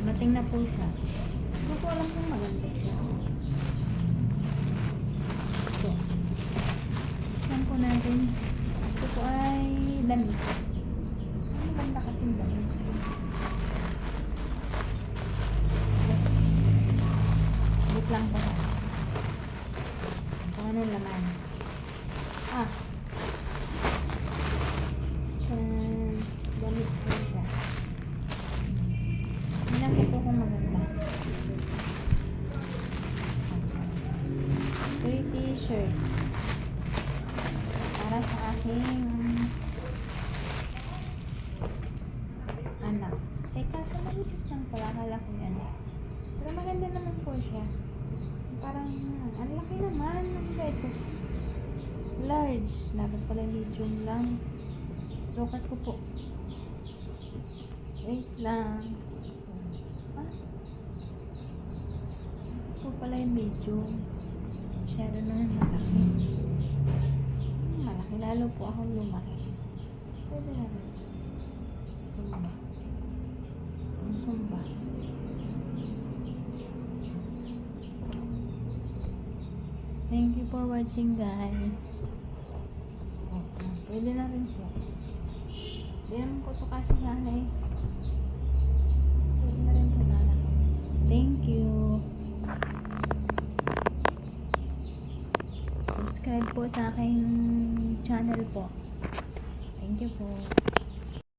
Dumating na po siya. Hindi ko alam kung maganda siya. Ito. Tignan po natin. Ito po ay damit. Ang maganda kasing damit. Wait lang po. Kung anong laman. Damit po siya. Tignan ko po kung maganda. Ito yung t-shirt. Para sa aking anak. Teka, sa malitis lang pala. Akala ko yan. Pero maganda naman po siya. Parang, ang laki naman. Ang ito. Large. Dapat pala medium lang. Sukat ko po. Wait lang. Ito po pala yung medium. Masyado naman malaki. Malaki. Lalo po akong lumaki. Pwede na rin. Sumba. Ang sumba. Thank you for watching, guys. Pwede na rin po. Hindi naman ko ito kasi sana eh. Pwede na rin po sana. Thank you. Subscribe po sa aking channel po. Thank you po.